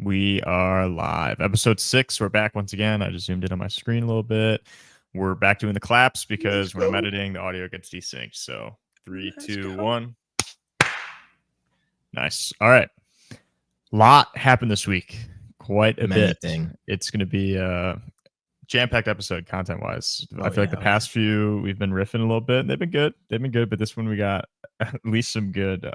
We are live. Episode 6. We're back once again. I just zoomed in on my screen a little bit. We're back doing the claps because when I'm editing, the audio gets desynced. So 3, 2, 1. Nice. All right. Lot happened this week. Quite a bit. It's going to be a jam-packed episode content-wise. I feel like the past few we've been riffing a little bit. They've been good. But this one we got at least some good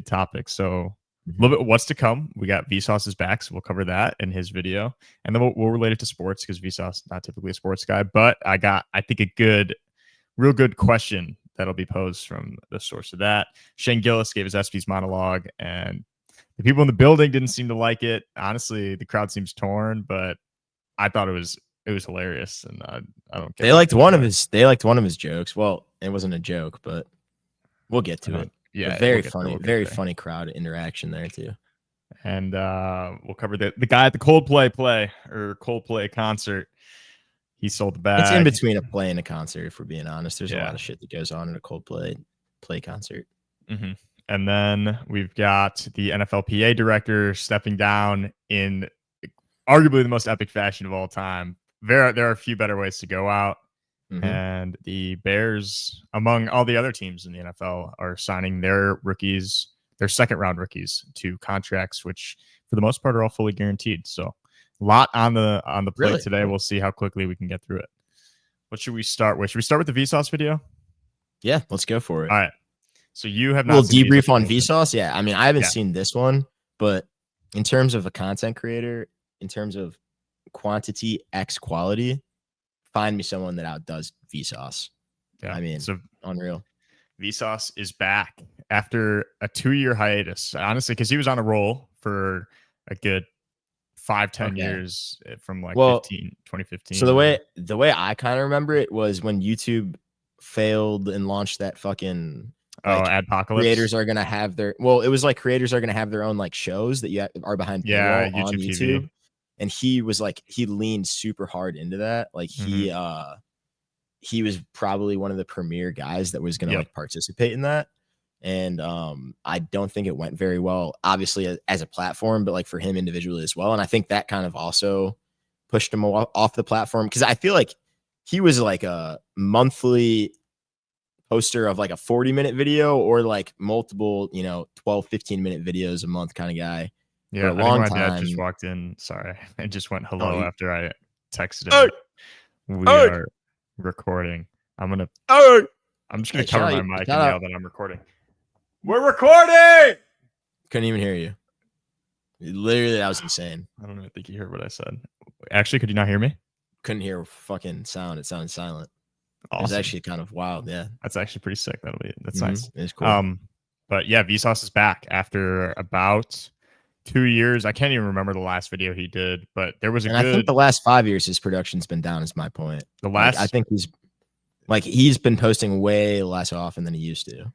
topics. So a little bit what's to come. We got Vsauce is back, so we'll cover that in his video, and then we'll relate it to sports because Vsauce not typically a sports guy, but I think a real good question that'll be posed from the source of that. Shane Gillis gave his SP's monologue, and the people in the building didn't seem to like it. Honestly, the crowd seems torn, but I thought it was hilarious, and I don't care. They liked one of his jokes. Well, it wasn't a joke, but we'll get to it. Yeah, very funny crowd interaction there too. And we'll cover the guy at the Coldplay concert. He sold the bag. It's in between a play and a concert, if we're being honest. There's a lot of shit that goes on in a Coldplay play concert. Mm-hmm. And then we've got the NFLPA director stepping down in arguably the most epic fashion of all time. There are a few better ways to go out. Mm-hmm. And the Bears, among all the other teams in the NFL, are signing their rookies, their second-round rookies, to contracts, which for the most part are all fully guaranteed. So a lot on the plate today. We'll see how quickly we can get through it. What should we start with? Should we start with the Vsauce video? Yeah, let's go for it. All right. So you have not. We'll debrief on Vsauce. Yeah, I mean, I haven't seen this one, but in terms of a content creator, in terms of quantity x quality, find me someone that outdoes Vsauce. Yeah, I mean, so unreal. Vsauce is back after a 2-year hiatus, honestly, because he was on a roll for a good 5-10 years from 2015. So the way I kind of remember it was when YouTube failed and launched that fucking Adpocalypse. Creators are gonna have their it was like creators are gonna have their own like shows that you are behind paywall on YouTube. TV. And he was like, he leaned super hard into that. Like he was probably one of the premier guys that was going to like participate in that. And I don't think it went very well, obviously as a platform, but like for him individually as well. And I think that kind of also pushed him off the platform. Cause I feel like he was like a monthly poster of like a 40-minute video or like multiple, 12, 15-minute videos a month kind of guy. Yeah, for a long time. Dad just walked in. Sorry, and just went hello after I texted him. We are recording. I'm just gonna cover my mic and yell that I'm recording. We're recording. Couldn't even hear you. Literally, that was insane. I don't even think you heard what I said. Actually, could you not hear me? Couldn't hear a fucking sound. It sounded silent. Awesome. It was actually kind of wild. Yeah, that's actually pretty sick. That's nice. It's cool. But yeah, Vsauce is back after about 2 years. I can't even remember the last video he did, but there was I think the last 5 years his production's been down. Is my point. I think he's been posting way less often than he used to.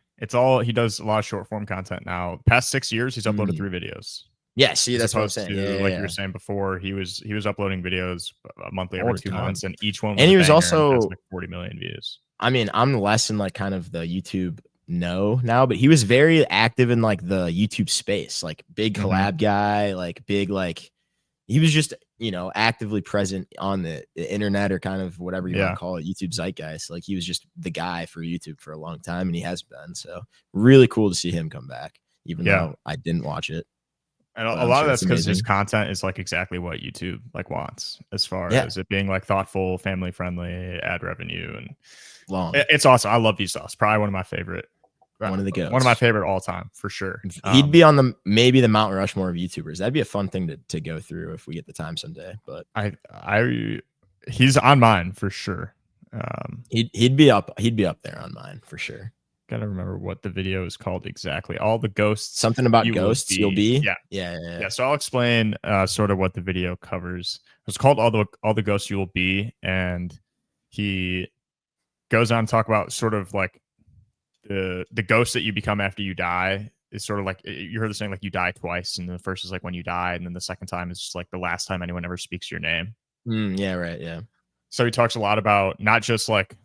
He does a lot of short form content now. Past 6 years, he's uploaded 3 videos. Yeah, see, that's what I'm saying. You were saying before, he was uploading videos monthly every 2 months, and each one was and he was also like 40 million views. I mean, I'm less in like kind of the YouTube now, but he was very active in like the YouTube space, like big collab guy, like big, like he was just, actively present on the internet or kind of whatever you want to call it, YouTube zeitgeist. Like he was just the guy for YouTube for a long time, and he has been. So really cool to see him come back, even though I didn't watch it. And a lot of that's because his content is like exactly what YouTube like wants, as far as it being like thoughtful, family friendly, ad revenue, and long. It's awesome. I love Vsauce. Probably one of my favorite. One of the goats. One of my favorite all time, for sure. He'd be on maybe the Mount Rushmore of YouTubers. That'd be a fun thing to go through if we get the time someday. But he's on mine for sure. He'd be up there on mine for sure. Gotta remember what the video is called exactly. All the ghosts. Something about ghosts. You'll be. Yeah. So I'll explain sort of what the video covers. It's called all the ghosts you will be, and he goes on to talk about sort of like the ghost that you become after you die is sort of like, you heard the saying, like you die twice, and the first is like when you die, and then the second time is just like the last time anyone ever speaks your name. Yeah, right. Yeah. So he talks a lot about not just like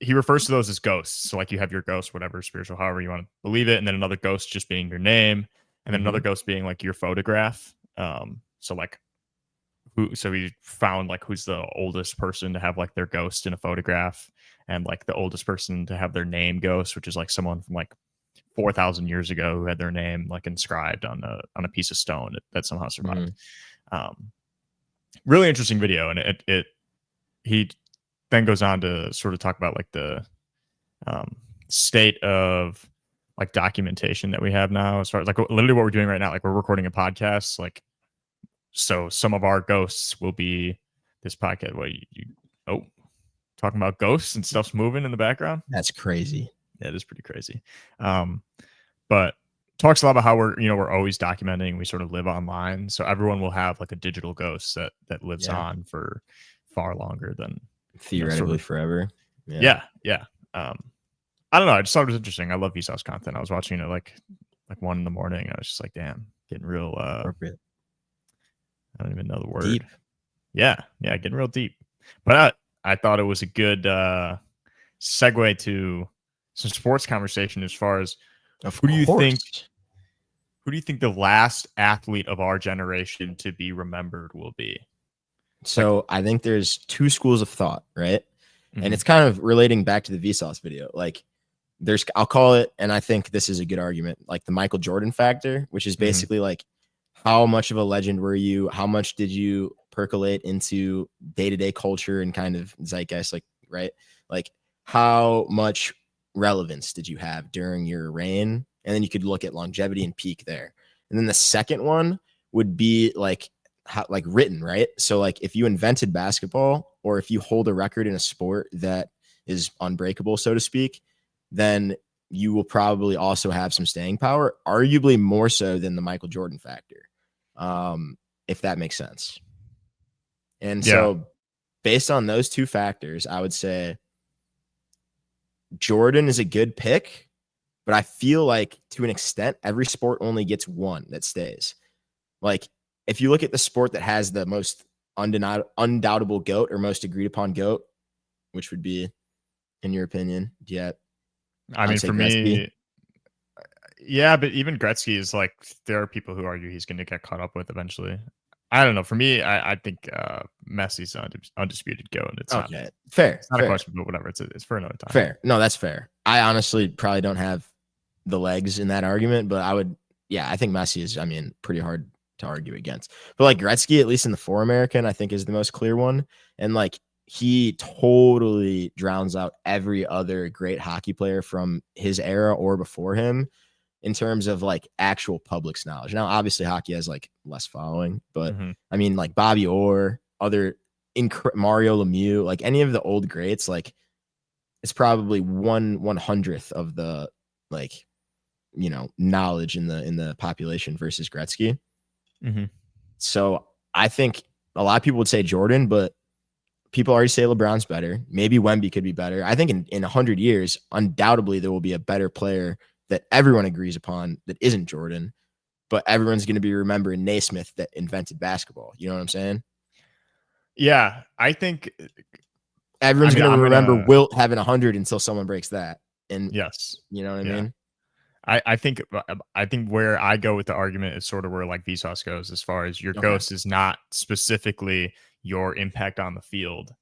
he refers to those as ghosts. So like you have your ghost, whatever, spiritual, however you want to believe it, and then another ghost just being your name. and then another ghost being like your photograph. So like so he found like who's the oldest person to have like their ghost in a photograph, and like the oldest person to have their name ghost, which is like someone from like 4,000 years ago who had their name like inscribed on a piece of stone that somehow survived. Really interesting video, and he then goes on to sort of talk about like the state of like documentation that we have now, as far as like literally what we're doing right now. Like we're recording a podcast, like, so some of our ghosts will be this podcast. What talking about ghosts and stuff's moving in the background. That's crazy. Yeah, it is pretty crazy. But talks a lot about how we're always documenting. We sort of live online, so everyone will have like a digital ghost that lives on for far longer than theoretically forever. Yeah. I don't know. I just thought it was interesting. I love Vsauce content. I was watching it like 1 a.m. I was just like, damn, getting real. Appropriate. I don't even know the word. Deep. Yeah, getting real deep. But I thought it was a good segue to some sports conversation as far as who do you think the last athlete of our generation to be remembered will be? So I think there's two schools of thought, right? And it's kind of relating back to the Vsauce video. Like I'll call it, and I think this is a good argument, like the Michael Jordan factor, which is basically like, how much of a legend were you? How much did you percolate into day-to-day culture and kind of zeitgeist? Like, right? Like how much relevance did you have during your reign? And then you could look at longevity and peak there. And then the second one would be like written, right? So like if you invented basketball, or if you hold a record in a sport that is unbreakable, so to speak, then you will probably also have some staying power, arguably more so than the Michael Jordan factor, if that makes sense. And so based on those two factors, I would say Jordan is a good pick, but I feel like to an extent, every sport only gets one that stays. Like if you look at the sport that has the most undoubtable GOAT or most agreed upon GOAT, which would be, in your opinion, I mean, for Gretzky. Me, yeah, but even Gretzky is like, there are people who argue he's going to get caught up with eventually. I don't know. For me, I think Messi's undisputed GOAT. And it's okay. Fair. It's not a question, but whatever. It's for another time. Fair. No, that's fair. I honestly probably don't have the legs in that argument, but I think Messi is, pretty hard to argue against. But like Gretzky, at least in the 4 American, I think is the most clear one. And like he totally drowns out every other great hockey player from his era or before him in terms of like actual public's knowledge. Now, obviously hockey has like less following, but like Bobby Orr, Mario Lemieux, like any of the old greats, like it's probably 1/100th of the like, knowledge in the population versus Gretzky. So I think a lot of people would say Jordan, but people already say LeBron's better. Maybe Wemby could be better. I think in 100 years, undoubtedly there will be a better player that everyone agrees upon that isn't Jordan, but everyone's going to be remembering Naismith that invented basketball. You know what I'm saying? Yeah, I think everyone's going to remember Wilt having 100 until someone breaks that. And yes, you know what I mean? I think where I go with the argument is sort of where like Vsauce goes, as far as your ghost is not specifically your impact on the field.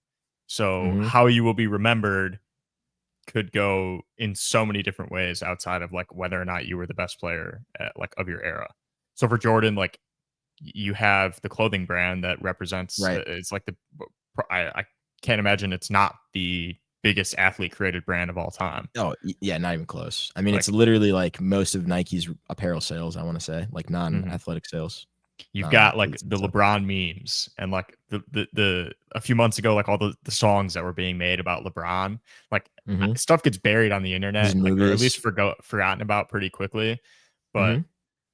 So how you will be remembered could go in so many different ways outside of like whether or not you were the best player of your era. So for Jordan, like you have the clothing brand that represents, it's like I can't imagine it's not the biggest athlete created brand of all time. Oh yeah, not even close. I mean, it's literally like most of Nike's apparel sales, I want to say, like non-athletic sales. You've got like the LeBron memes and like the a few months ago, like all the songs that were being made about LeBron, like stuff gets buried on the internet, like, or at least forgotten about pretty quickly. But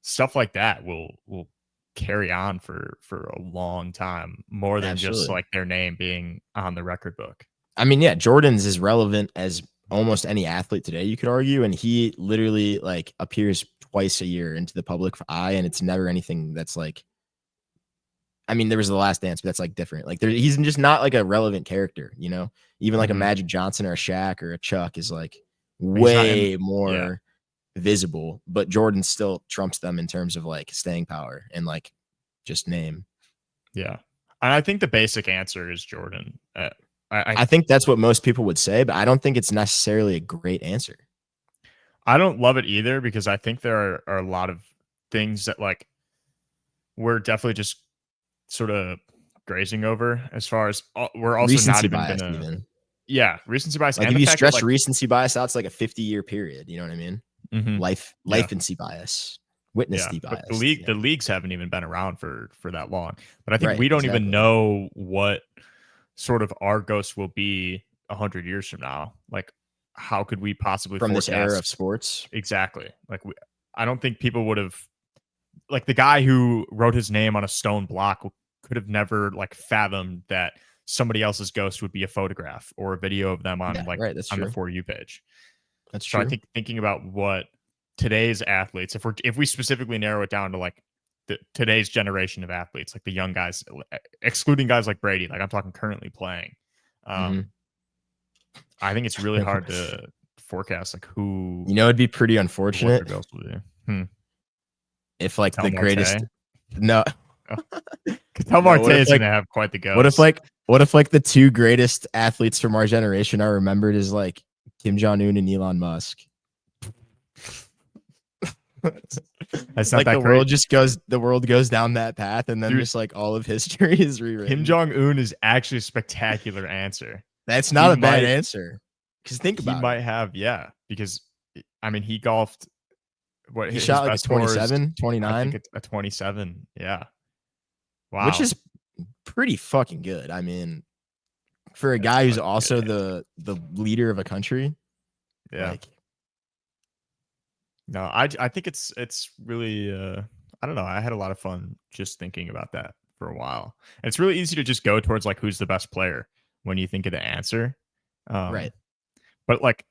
stuff like that will carry on for a long time, more than just like their name being on the record book. I mean, yeah, Jordan's as relevant as almost any athlete today, you could argue, and he literally like appears twice a year into the public eye, and it's never anything that's like, I mean, there was The Last Dance, but that's like different. Like he's just not like a relevant character, even like a Magic Johnson or a Shaq or a Chuck is like way more visible, but Jordan still trumps them in terms of like staying power and like just name. Yeah. And I think the basic answer is Jordan. I think that's what most people would say, but I don't think it's necessarily a great answer. I don't love it either because I think there are a lot of things that like we're definitely just sort of grazing over as far as we're also recency not even bias, gonna even. Yeah, recency bias. Like And if the you fact that stretch like recency bias out to like a 50-year period, you know what I mean? Mhm. Lifency bias, Yeah, witnessy but bias. the leagues haven't even been around for that long. But I think Right, we don't even exactly. know what sort of our ghost will be 100 years from now. Like, how could we possibly From forecast this era of sports? Exactly. Like, I don't think people would have like the guy who wrote his name on a stone block could have never like fathomed that somebody else's ghost would be a photograph or a video of them on Right. That's on the true. For You page. That's So true. I think thinking about what today's athletes, if we specifically narrow it down to like today's generation of athletes, like the young guys, excluding guys like Brady, like I'm talking currently playing, I think it's really hard to forecast like who. You know, it'd be pretty what unfortunate their ghost will be. if like Tell the Marte. greatest. No, Tell No, Marte what if, is like- gonna have quite the ghost. what if like the two greatest athletes from our generation are remembered as like Kim Jong-un and Elon Musk? That's not Like that the world goes down that path, and then Dude, just like all of history is rewritten. Kim Jong-un is actually a spectacular answer. That's not a bad might- answer. Because think He about might it. have, yeah, because I mean he golfed. What He his shot like a best score is, 27, I 29, think it's a 27. Yeah. Wow. which is pretty fucking good. I mean, for a That's guy who's fucking also good. the leader of a country, Yeah. like No, I think it's really I don't know. I had a lot of fun just thinking about that for a while. And it's really easy to just go towards like who's the best player when you think of the answer. right. But like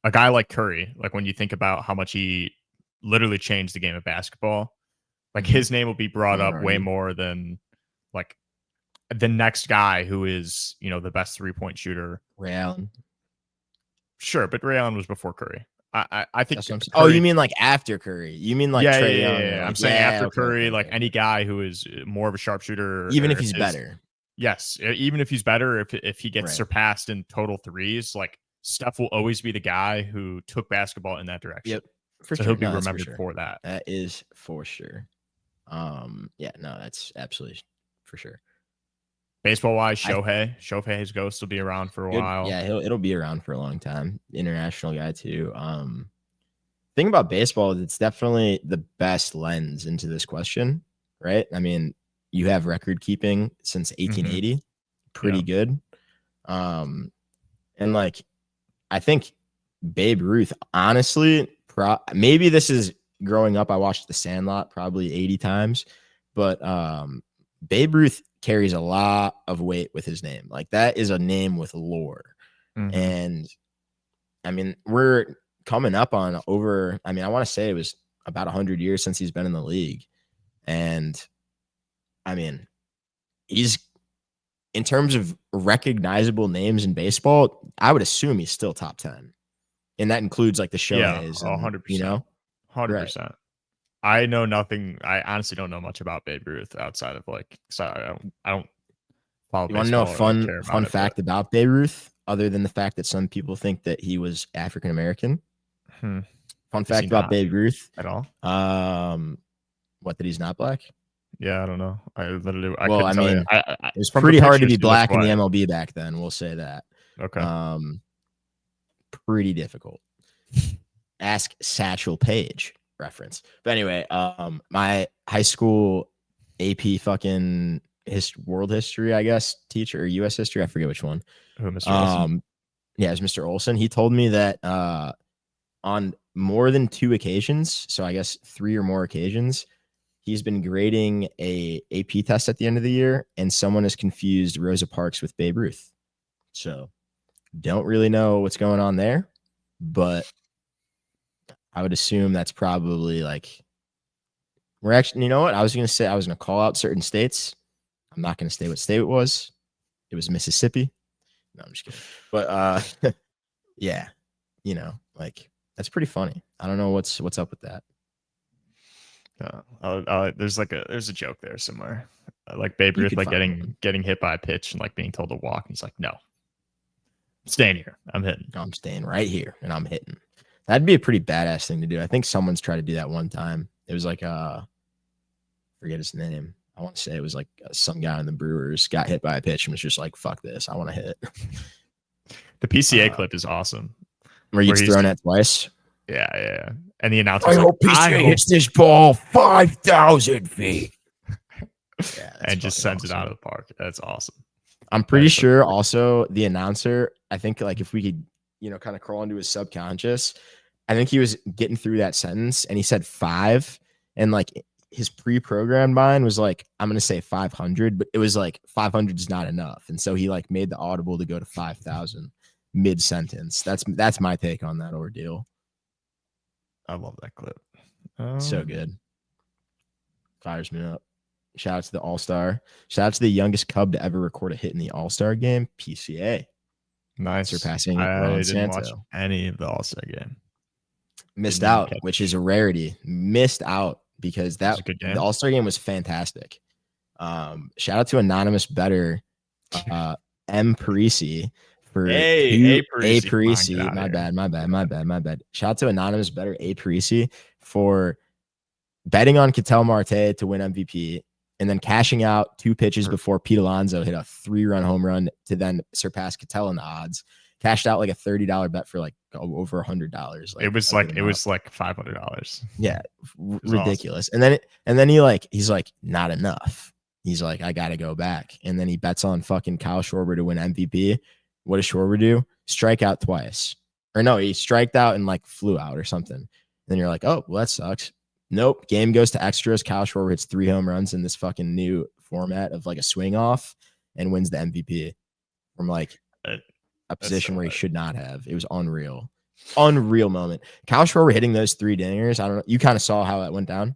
a guy like Curry, like when you think about how much he literally changed the game of basketball, like his name will be brought up way more than like the next guy who is, the best 3-point shooter. Ray Allen. Sure, but Ray Allen was before Curry. I think. Oh, you mean like after Curry? You mean like Trae Young? Yeah. Like, I'm saying after okay, Curry, like okay. any guy who is more of a sharpshooter, Even if he's better. Yes, even if he's better, if he gets surpassed in total threes, like Steph will always be the guy who took basketball in that direction. Yep, for so sure. He'll be remembered for that. That is for sure. Yeah, no, that's absolutely for sure. Baseball wise, Shohei's ghost will be around for a while. Yeah, it'll be around for a long time. International guy too. Thing about baseball is it's definitely the best lens into this question, right? I mean, you have record keeping since 1880, pretty good. And like, I think Babe Ruth, honestly, maybe this is growing up. I watched The Sandlot probably 80 times, but Babe Ruth carries a lot of weight with his name. Like that is a name with lore. And I mean, we're coming up on over, I want to say it was about 100 years since he's been in the league. And I mean, he's, in terms of recognizable names in baseball, I would assume he's still top 10. And that includes like the Shoheis. Yeah, 100%. You know? 100%. Right. I know nothing. I honestly don't know much about Babe Ruth outside of like, I don't follow. You want to know a fun fact about Babe Ruth, other than the fact that some people think that he was African American? Fun fact about Babe Ruth at all. What, that he's not black? Yeah, I don't know. I literally. It was pretty hard to be black in the MLB back then. We'll say that. Okay. Pretty difficult. Ask Satchel Paige reference. But anyway, my high school AP fucking world history, I guess, teacher, or U.S. history, I forget which one. Who, Mr. Olson? Yeah, it was Mr. Olson. He told me that on more than 2 occasions, so I guess 3 or more occasions, he's been grading a AP test at the end of the year, and someone has confused Rosa Parks with Babe Ruth. So don't really know what's going on there, but I would assume that's probably like, we're actually, you know what? I was going to call out certain states. I'm not going to say what state it was. It was Mississippi. No, I'm just kidding. But yeah, like That's pretty funny. I don't know what's up with that. There's a joke there somewhere. Like Babe Ruth, like getting hit by a pitch and like being told to walk. And he's like, no, I'm staying here. I'm hitting. I'm staying right here and I'm hitting. That'd be a pretty badass thing to do. I think someone's tried to do that one time. It was like forget his name. I want to say it was like some guy in the Brewers got hit by a pitch and was just like, fuck this, I want to hit. The PCA clip is awesome. Where he's thrown at twice. Yeah. And the announcer, I hope PCA hits this ball 5,000 feet. And just sends it out of the park. That's awesome. I'm pretty sure also the announcer, I think like if we could, kind of crawl into his subconscious, I think he was getting through that sentence and he said 5 and like his pre-programmed mind was like, I'm going to say 500, but it was like 500 is not enough. And so he like made the audible to go to 5,000 mid sentence. That's my take on that ordeal. I love that clip. So good. Fires me up. Shout out to the All-Star. Shout out to the youngest Cub to ever record a hit in the All-Star game, PCA. Nice. Surpassing Ron Santo. Watch any of the All-Star game. Missed out, which is a rarity. Missed out because the All-Star game was fantastic. Shout out to anonymous bettor M. Parisi for A. Parisi. My bad. Shout out to anonymous bettor A. Parisi for betting on Ketel Marte to win MVP and then cashing out 2 pitches before Pete Alonso hit a 3-run home run to then surpass Ketel in the odds. Cashed out like a $30 bet for like over $100. It was like $500. Yeah, ridiculous. Awesome. And then he's like not enough. He's like, I gotta go back. And then he bets on fucking Kyle Schwarber to win MVP. What does Schwarber do? Strike out twice. Or no, he striked out and like flew out or something. And then you're like, oh, well, that sucks. Nope. Game goes to extras. Kyle Schwarber hits 3 home runs in this fucking new format of like a swing off and wins the MVP from like a position where he should not have. It was unreal. Unreal moment. Kyle Schwarber hitting those 3 dingers. I don't know. You kind of saw how that went down?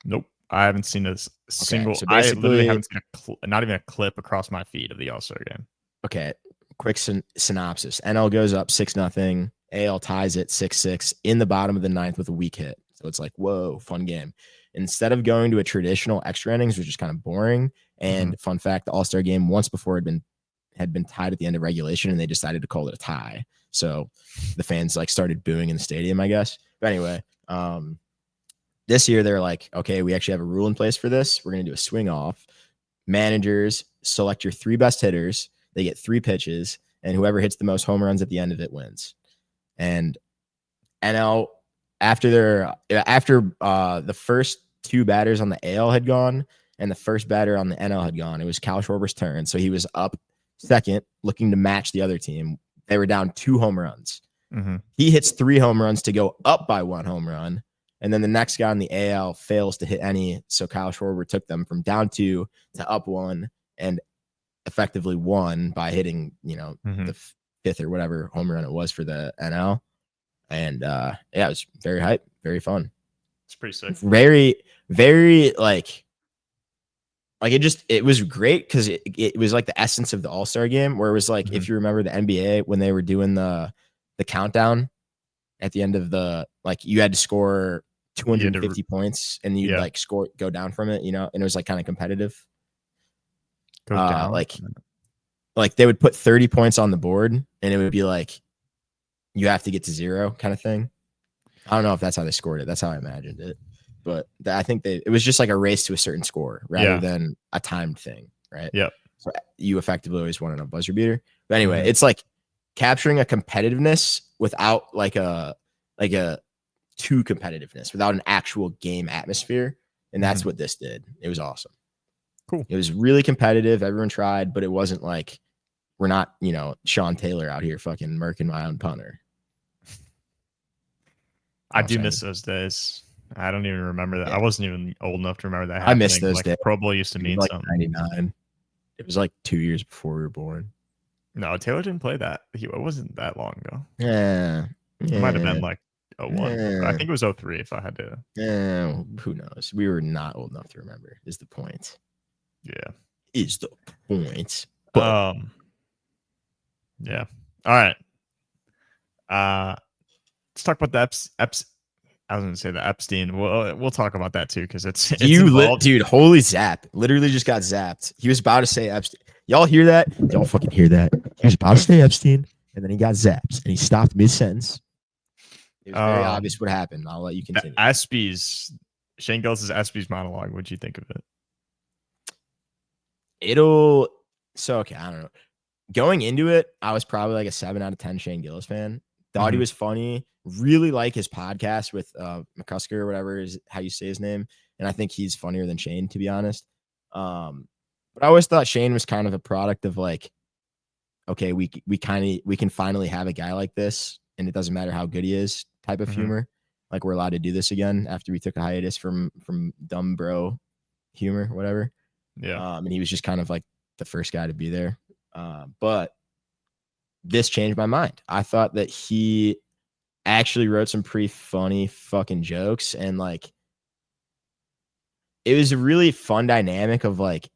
Nope. I haven't seen a single. So I literally haven't seen not even a clip across my feed of the All-Star game. Okay. Quick synopsis. NL goes up 6-0. AL ties it 6-6 in the bottom of the 9th with a weak hit. So it's like, whoa, fun game. Instead of going to a traditional extra innings, which is kind of boring. And fun fact, the All-Star game once before had been tied at the end of regulation, and they decided to call it a tie. So the fans like started booing in the stadium, I guess. But anyway, this year they're like, okay, we actually have a rule in place for this. We're going to do a swing off. Managers select your 3 best hitters. They get 3 pitches, and whoever hits the most home runs at the end of it wins. And NL after the first 2 batters on the AL had gone and the first batter on the NL had gone, it was Kyle Schwarber's turn. So he was up second, looking to match the other team. They were down 2 home runs. He hits 3 home runs to go up by 1 home run. And then the next guy in the AL fails to hit any. So Kyle Schwarber took them from down 2 to up 1 and effectively won by hitting, the 5th or whatever home run it was for the NL. And yeah, it was very hype, very fun. It's pretty sick. Very, very like it was great because it was like the essence of the All-Star game, where it was like, if you remember the NBA when they were doing the countdown at the end of the, like, you had to score 250 points and you'd like go down from it, and it was like kind of competitive. Go down. Like they would put 30 points on the board and it would be like, you have to get to 0 kind of thing. I don't know if that's how they scored it. That's how I imagined it. But I think it was just like a race to a certain score rather than a timed thing, right? Yep. So you effectively always won on a buzzer beater. But anyway, it's like capturing a competitiveness without like a too competitiveness, without an actual game atmosphere. And that's what this did. It was awesome. Cool. It was really competitive. Everyone tried, but it wasn't like, we're not, Sean Taylor out here fucking murking my own punter. I do miss those days. I don't even remember that. Yeah. I wasn't even old enough to remember that. I miss those days. Pro Bowl used to mean like something. 99. It was like 2 years before we were born. No, Taylor didn't play that. It wasn't that long ago. Yeah. It might have been like 01. I think it was 03 if I had to. Yeah. Who knows? We were not old enough to remember, is the point. Yeah. Is the point. But yeah. All right. let's talk about the I was going to say the Epstein. We'll talk about that too because it's involved. Dude, holy zap! Literally just got zapped. He was about to say Epstein. Y'all hear that? Y'all fucking hear that? He was about to say Epstein, and then he got zapped, and he stopped mid sentence. It was very obvious what happened. I'll let you continue. Shane Gillis' ESPYs monologue. What'd you think of it? Okay, I don't know. Going into it, I was probably like a 7 out of 10 Shane Gillis fan. Thought he was funny. Really like his podcast with McCusker or whatever is how you say his name. And I think he's funnier than Shane, to be honest. But I always thought Shane was kind of a product of like, okay, we can finally have a guy like this, and it doesn't matter how good he is type of humor. Like we're allowed to do this again after we took a hiatus from dumb bro humor, whatever. Yeah. And he was just kind of like the first guy to be there. But this changed my mind. I thought that he actually wrote some pretty funny fucking jokes, and like it was a really fun dynamic of like,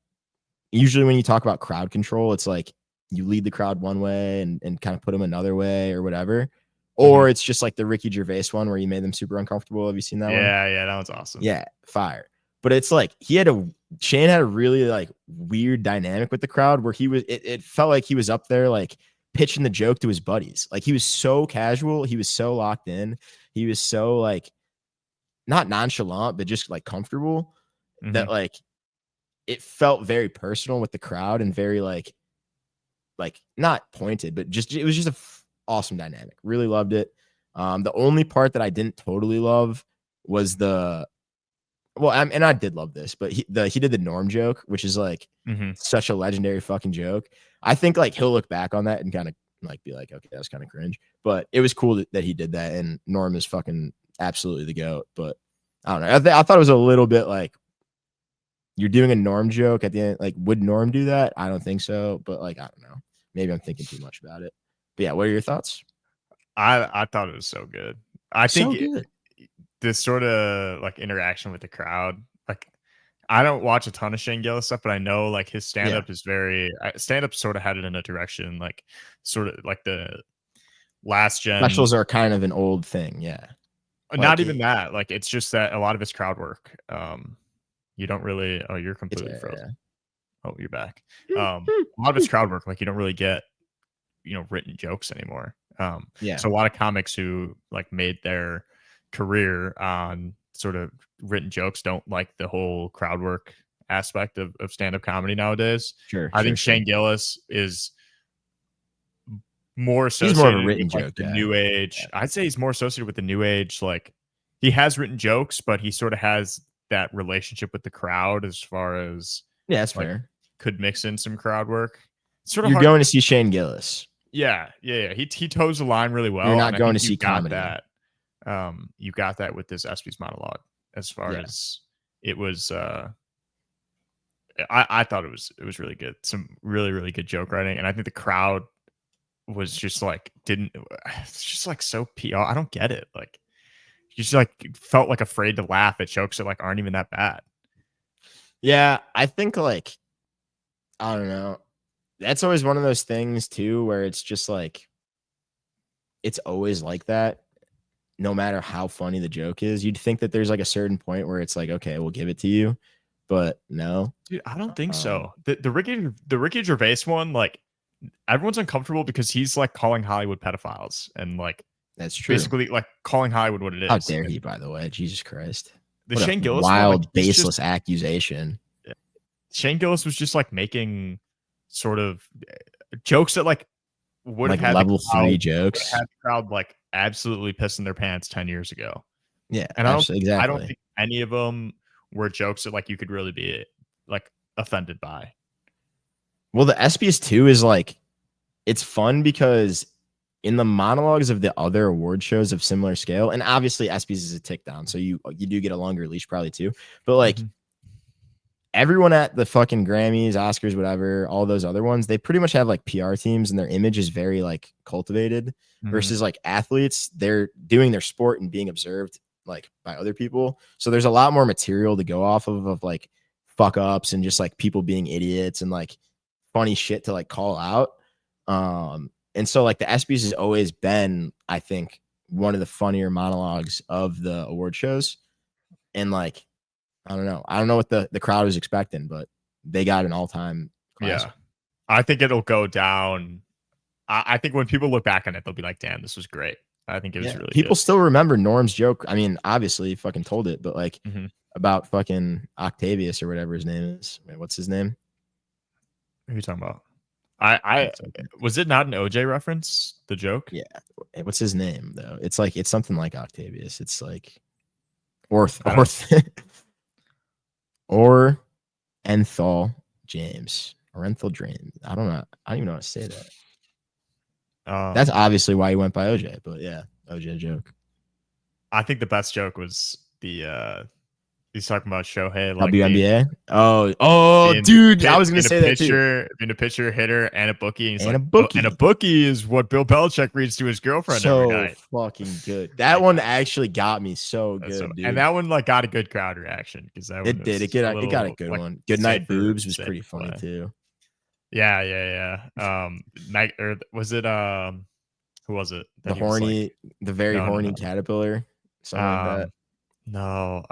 usually when you talk about crowd control, it's like you lead the crowd one way and kind of put them another way or whatever. Or it's just like the Ricky Gervais one where you made them super uncomfortable. Have you seen that one? Yeah, that was awesome. Yeah, fire. But it's like Shane had a really like weird dynamic with the crowd where it felt like he was up there like pitching the joke to his buddies. Like he was so casual, he was so locked in, he was so like not nonchalant, but just like comfortable that like it felt very personal with the crowd and very like not pointed, but just it was just a awesome dynamic. Really loved it. The only part that I didn't totally love was I did love this, but he did the Norm joke, which is like such a legendary fucking joke. I think like he'll look back on that and kind of like be like, okay, that was kind of cringe, but it was cool that he did that. And Norm is fucking absolutely the GOAT. But I don't know. I thought it was a little bit like you're doing a Norm joke at the end. Like, would Norm do that? I don't think so. But like, I don't know. Maybe I'm thinking too much about it. But yeah, what are your thoughts? I thought it was so good. I think this sort of like interaction with the crowd, like I don't watch a ton of Shane Gillis stuff, but I know like his stand-up is very stand-up sort of headed in a direction like sort of like the last gen specials are kind of an old thing. Yeah. Not even that. Like it's just that a lot of his crowd work. You don't really you're completely frozen. Oh, you're back. A lot of his crowd work, like you don't really get, written jokes anymore. So a lot of comics who like made their career on sort of written jokes don't like the whole crowd work aspect of stand-up comedy nowadays. I think Shane Gillis is more associated more of a written with like, joke, the new age. I'd say he's more associated with the new age. Like he has written jokes, but he sort of has that relationship with the crowd as far as that's like, fair. Could mix in some crowd work. Sort of you're going to see Shane Gillis. Yeah. He toes the line really well. You're not going to see comedy. You got that with this ESPYs monologue as far as it was. I thought it was really good. Some really, really good joke writing. And I think the crowd was just like, it's just like so PR. I don't get it. Like you just like felt like afraid to laugh at jokes that like aren't even that bad. Yeah. I think like, I don't know. That's always one of those things too, where it's just like, it's always like that. No matter how funny the joke is, you'd think that there's like a certain point where it's like, okay, we'll give it to you, but no, dude, I don't think so. The Ricky Gervais one, like everyone's uncomfortable because he's like calling Hollywood pedophiles and like that's true. Basically, like calling Hollywood what it is. How dare he? By the way, Jesus Christ, the Shane Gillis wild, one, like, baseless accusation. Shane Gillis was just like making sort of jokes that like would have had level 3 jokes. Had the crowd like absolutely pissing their pants 10 years ago. Yeah, and I don't think any of them were jokes that like you could really be like offended by. Well, the ESPYs too is like it's fun because in the monologues of the other award shows of similar scale, and obviously ESPYs is a tick down, so you do get a longer leash probably too. But like everyone at the fucking Grammys, Oscars, whatever, all those other ones, they pretty much have like PR teams and their image is very like cultivated versus like athletes. They're doing their sport and being observed like by other people. So there's a lot more material to go off of like fuck ups and just like people being idiots and like funny shit to like call out. And so like the ESPYs has always been, I think, one of the funnier monologues of the award shows. And like, I don't know what the crowd was expecting, but they got an all-time classic. Yeah. I think it'll go down. I think when people look back on it, they'll be like, damn, this was great. I think it was really people good. still remember Norm's joke. I mean, obviously he fucking told it, but like about fucking Octavius or whatever his name is. Wait, what's his name? Who are you talking about? I was it not an OJ reference? The joke? Yeah. What's his name though? It's like it's something like Octavius. It's like or Enthal James or Enthal James. I don't know. I don't even know how to say that. That's obviously why he went by OJ, but yeah, OJ joke. I think the best joke was the he's talking about Shohei, like WNBA. Dude, I was gonna say that too. Being a pitcher, hitter, and a bookie. And he's like, and a bookie is what Bill Belichick reads to his girlfriend every night. Fucking good. That one actually got me so good, dude. And that one like got a good crowd reaction because that it did. It got a good one. Good night, boobs was pretty funny too. Yeah. Or was it who was it? The very horny caterpillar, something like that. No,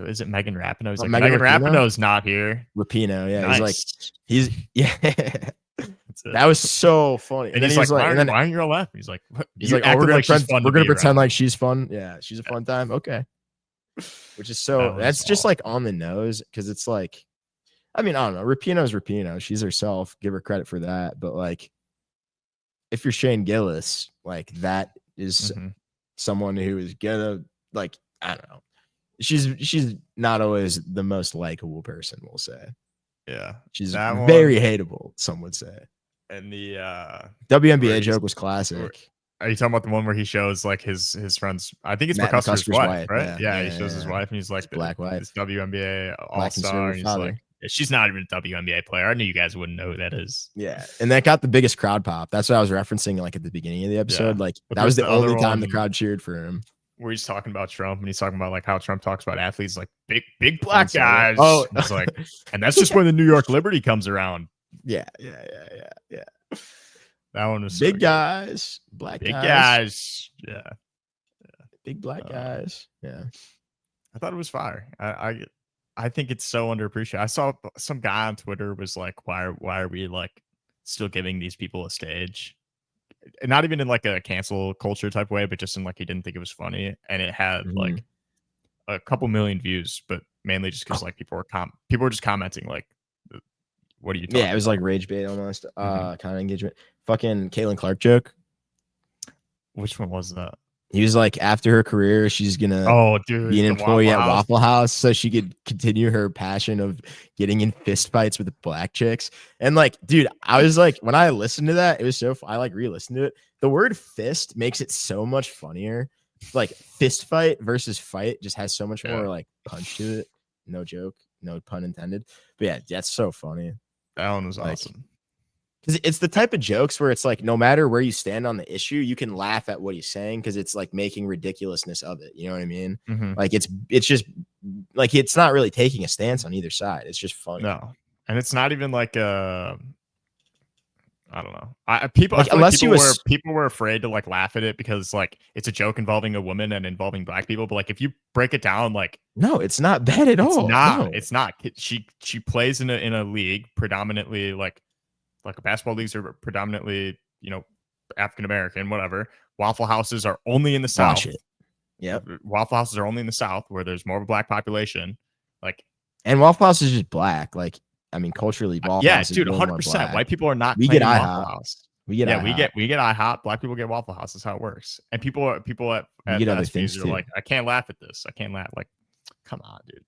is it Megan Rapinoe? He's like, Megan Rapinoe's not here. Rapinoe, yeah. Nice. He's that was so funny. And he's like, why aren't you left? He's like, we're gonna pretend like she's fun. Yeah, she's a fun time. Okay. Which is that's just like on the nose because it's like, I mean, I don't know. Rapinoe's Rapinoe. She's herself. Give her credit for that. But like, if you're Shane Gillis, like that is someone who is gonna like, I don't know. She's not always the most likable person, we'll say. Yeah. She's very hateable, some would say. And the WNBA joke was classic. Are you talking about the one where he shows like his friends? I think it's McCuster's wife, right? Yeah, he shows his wife and he's like black wife. This WNBA all-star. And he's like, she's not even a WNBA player. I knew you guys wouldn't know who that is. Yeah. And that got the biggest crowd pop. That's what I was referencing like at the begining of the episode. Like that was the only time the crowd cheered for him. Where he's talking about Trump and he's talking about like how Trump talks about athletes like big black guys. Oh, it's like, and that's just when the New York Liberty comes around. Yeah. That one was big guys, black big guys. Yeah. Big black guys. Yeah. I thought it was fire. I think it's so underappreciated. I saw some guy on Twitter was like, why are we like still giving these people a stage? And not even in like a cancel culture type way, but just in like he didn't think it was funny, and it had like a couple million views, but mainly just because like people were just commenting like, "What are you talking?" Yeah, it was like rage bait almost, kind of engagement. Fucking Caitlin Clark joke. Which one was that? He was like, after her career, she's gonna be an employee at Waffle House so she could continue her passion of getting in fist fights with black chicks. And like, dude, I was like, when I listened to that, it was so I like re-listened to it. The word fist makes it so much funnier. Like fist fight versus fight just has so much more like punch to it. No joke, no pun intended. But yeah, that's so funny. That one was awesome. Because it's the type of jokes where it's like, no matter where you stand on the issue, you can laugh at what he's saying because it's like making ridiculousness of it. You know what I mean? Like it's just like it's not really taking a stance on either side. It's just funny. No, and it's not even like I don't know. People were afraid to like laugh at it because like it's a joke involving a woman and involving black people. But like if you break it down, like no, it's not bad at all. It's not. She plays in a league predominantly like basketball leagues are predominantly, you know, African American, whatever. Waffle houses are only in the South. Yeah. Waffle houses are only in the South where there's more of a black population. Like, and Waffle House is just black. Like, I mean, culturally, Waffle House is 100%. White people are not. We get Waffle House. We get IHOP. Black people get Waffle House. That's how it works. And people at fast foods are like, I can't laugh at this. I can't laugh. Like, come on, dude.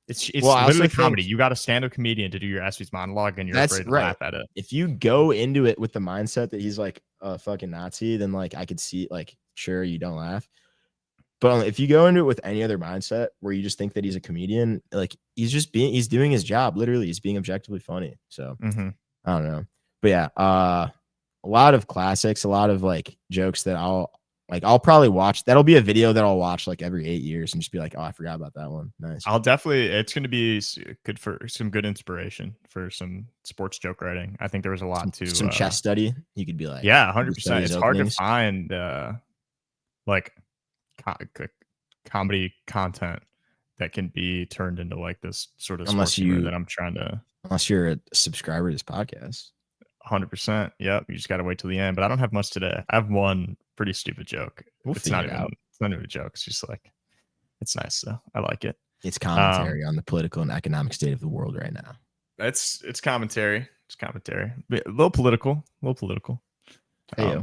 It's literally comedy. You got a stand-up comedian to do your ass monologue, and you're afraid to laugh at it. If you go into it with the mindset that he's like a fucking Nazi, then like I could see like sure you don't laugh. But if you go into it with any other mindset where you just think that he's a comedian, like he's doing his job. Literally, he's being objectively funny. So I don't know, but yeah, a lot of classics, a lot of like jokes that I'll probably watch. That'll be a video that I'll watch like every 8 years and just be like, oh, I forgot about that one. Nice. It's going to be good for some good inspiration for some sports joke writing. I think there was a lot some chess study. You could be like, yeah, 100%. It's hard to find. like comedy content that can be turned into like this sort of sports humor that I'm trying to. Unless you're a subscriber to this podcast. 100%. Yep. You just got to wait till the end. But I don't have much today. I have one pretty stupid joke. It's not even a joke. It's just like, it's nice though. I like it. It's commentary on the political and economic state of the world right now. It's commentary. It's commentary. A little political. Hey,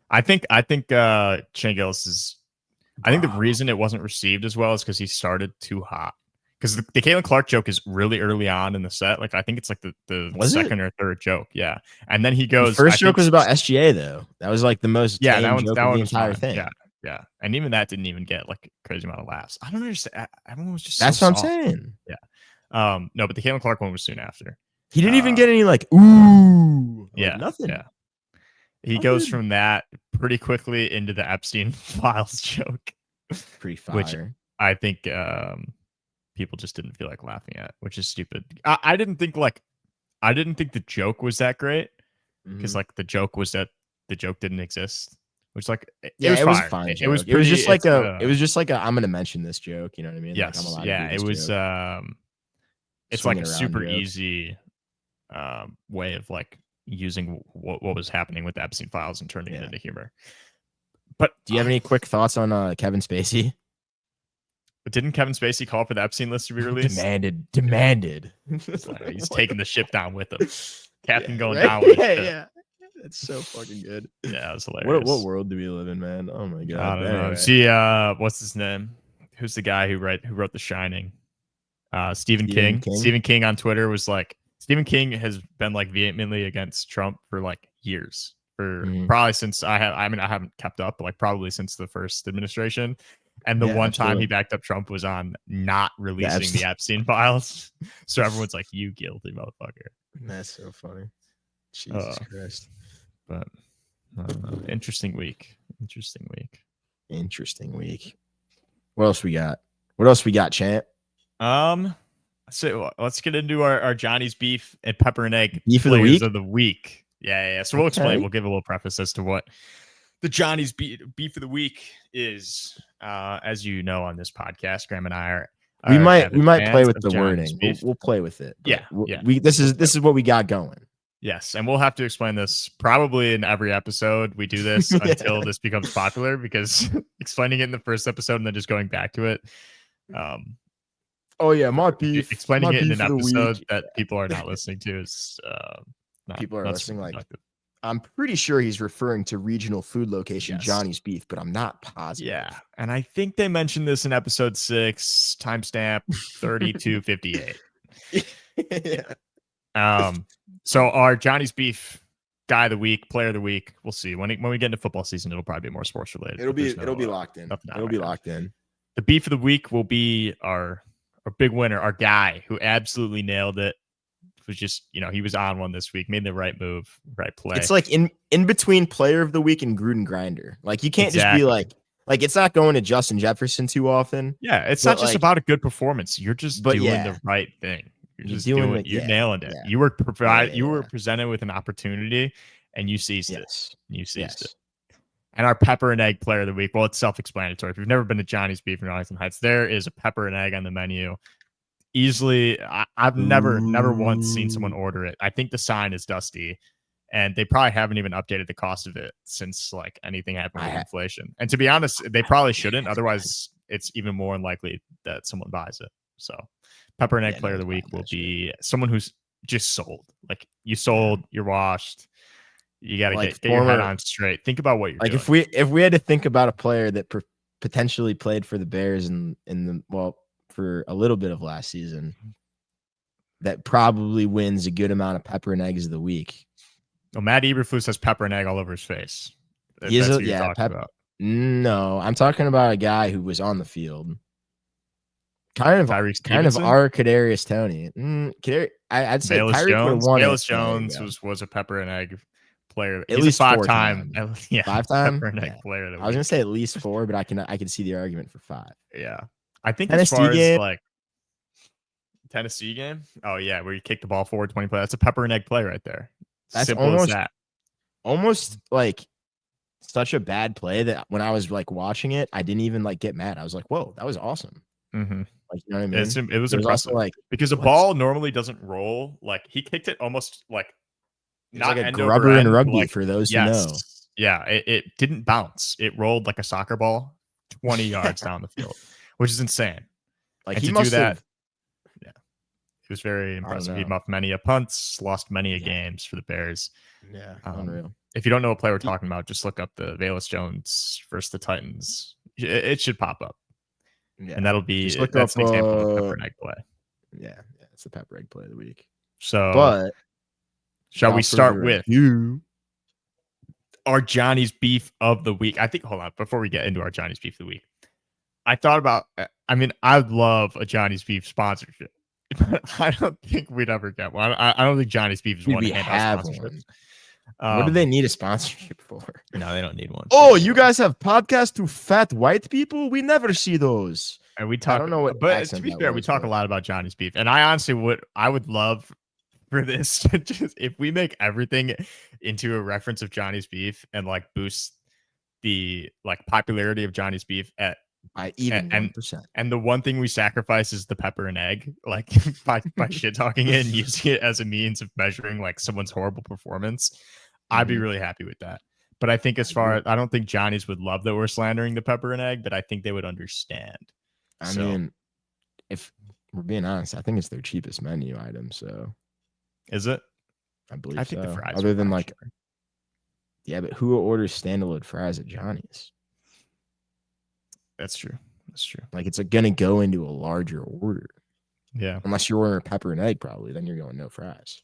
I think Shane Gillis is. I think the reason it wasn't received as well is because he started too hot. Because the Caitlin Clark joke is really early on in the set. Like I think it's like the second or third joke. Yeah, and then he goes. The first joke was about SGA though. That was like the most that joke of the entire thing. Yeah, and even that didn't even get like a crazy amount of laughs. I don't understand. Everyone was just. That's so what soft. I'm saying. Yeah. No, but the Caitlin Clark one was soon after. He didn't even get any like ooh. Yeah, nothing. Yeah. He goes from that pretty quickly into the Epstein files joke. Pretty fire. Which I think people just didn't feel like laughing at, which is stupid. I didn't think the joke was that great because like the joke was that the joke didn't exist, which like it was fine. It was just like I'm gonna mention this joke. You know what I mean? Yes. Like, it was. It's like a super easy way of like using what was happening with the Epstein files and turning it into humor. But do you have any quick thoughts on Kevin Spacey? But didn't Kevin Spacey call for the Epstein list to be released? Demanded. He's taking the ship down with him. Captain going down with him. Yeah. That's so fucking good. Yeah, it was hilarious. What world do we live in, man? Oh my god. I don't know. See, what's his name? Who's the guy who wrote The Shining? Stephen King. Stephen King on Twitter was like, Stephen King has been like vehemently against Trump for like years. Probably since I haven't kept up, but like probably since the first administration. And the one time he backed up Trump was on not releasing the Epstein files. So everyone's like, you guilty motherfucker. That's so funny. Jesus Christ. But I don't know. Interesting week. What else we got, champ? So let's get into our Johnny's beef and pepper and egg beef of the week. Yeah. So we'll explain. We'll give a little preface as to what the Johnny's beef of the week is. As you know, on this podcast, Graham and I are. We might play with the wording. We'll play with it. Yeah. This is what we got going. Yes, and we'll have to explain this probably in every episode. We do this until this becomes popular, because explaining it in the first episode and then just going back to it. My beef. Explaining it in an episode that people are not listening to is people are listening like. I'm pretty sure he's referring to regional food location Johnny's Beef, but I'm not positive. Yeah, and I think they mentioned this in episode 6, timestamp 3258. Yeah. So our Johnny's Beef guy of the week, player of the week, we'll see. When we get into football season, it'll probably be more sports related. It'll be locked in. Locked in. The beef of the week will be our big winner, our guy who absolutely nailed it. Was just, he was on one this week, made the right move, right play. It's like in between player of the week and Gruden grinder. Like you can't just be like it's not going to Justin Jefferson too often. Yeah, it's not just about a good performance. You're just doing the right thing. You're just doing you're nailing it. Yeah. You were presented with an opportunity and you seized it. It. And our pepper and egg player of the week. Well, it's self-explanatory. If you've never been to Johnny's Beef in Arlington Heights, there is a pepper and egg on the menu. Easily, I've never once seen someone order it. I think the sign is dusty, and they probably haven't even updated the cost of it since like anything happened with inflation. And to be honest, they probably shouldn't. Otherwise, it's even more unlikely that someone buys it. So, pepper and egg player of the week will be someone who's just sold. Like you sold, you're washed. You got to get your head on straight. Think about what you're doing. If we had to think about a player that potentially played for the Bears for a little bit of last season, that probably wins a good amount of pepper and eggs of the week. Well, Matt Eberflus has pepper and egg all over his face. No, I'm talking about a guy who was on the field. Kind of our Kadarius Toney. I'd say Bayless Jones was a pepper and egg player. At least 5-time. 5-time pepper and egg player. I was gonna say at least 4, but I can see the argument for 5. Yeah. I think Tennessee as far game. as like Tennessee game, where you kick the ball forward 20 plays, that's a pepper and egg play right there. That's simple as that. Almost like such a bad play that when I was like watching it, I didn't even like get mad. I was like, "Whoa, that was awesome!" Mm-hmm. Like, you know what I mean? It was It was impressive, also like because a ball normally doesn't roll. Like, he kicked it almost like it was not like a end over grubber in end. rugby Like, for those who know. yes, yeah, it didn't bounce. It rolled like a soccer ball 20 yards down the field, which is insane. Like And he to do must that, have. yeah, it was very I don't impressive. He know. muffed many a punts, lost many a games for the Bears. Yeah, unreal. If you don't know what play we're talking about, just look up the Valus Jones versus the Titans. It should pop up. Yeah. And that'll be that's an example of pepper and egg play. Yeah, it's the pepper egg play of the week. So, but shall we start with you? Our Johnny's beef of the week? I think. Hold on, before we get into our Johnny's beef of the week, I thought about. I mean, I'd love a Johnny's beef sponsorship, but I don't think we'd ever get one. I don't think Johnny's beef is one to hand out sponsorships. What do they need a sponsorship for? No, they don't need one. Oh, you guys have podcasts to fat white people? We never see those. And we talk. I don't know what. But to be fair, we talk a lot about Johnny's beef, and I honestly would love for this to just, if we make everything into a reference of Johnny's beef and like boost the like popularity of Johnny's beef at by even 1%. And the one thing we sacrifice is the pepper and egg, like by shit talking it and using it as a means of measuring like someone's horrible performance. I'd be really happy with that. But I think I don't think Johnny's would love that we're slandering the pepper and egg, but I think they would understand. I mean, if we're being honest, I think it's their cheapest menu item. So is it? I believe I think so. the fries other than like, yeah, but who orders standalone fries at Johnny's? That's true. That's true. Like, it's gonna go into a larger order. Yeah. Unless you're ordering pepper and egg, probably. Then you're going no fries.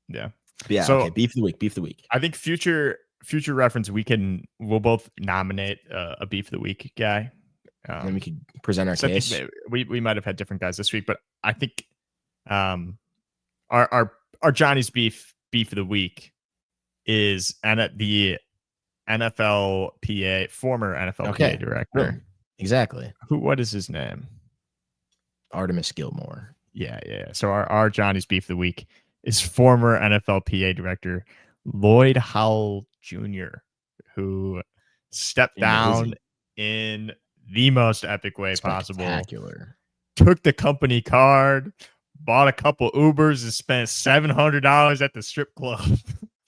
Yeah. But yeah. So, okay. Beef of the week. Beef of the week. I think future reference, we'll both nominate a beef of the week guy. And then we could present our case. We might have had different guys this week, but I think our Johnny's beef of the week is the NFLPA, former NFLPA director. Exactly. What is his name? Artemis Gilmore. Yeah. So our Johnny's beef of the week is former NFLPA director Lloyd Howell Jr., who stepped down in the most epic way possible. Took the company card, bought a couple Ubers, and spent $700 at the strip club,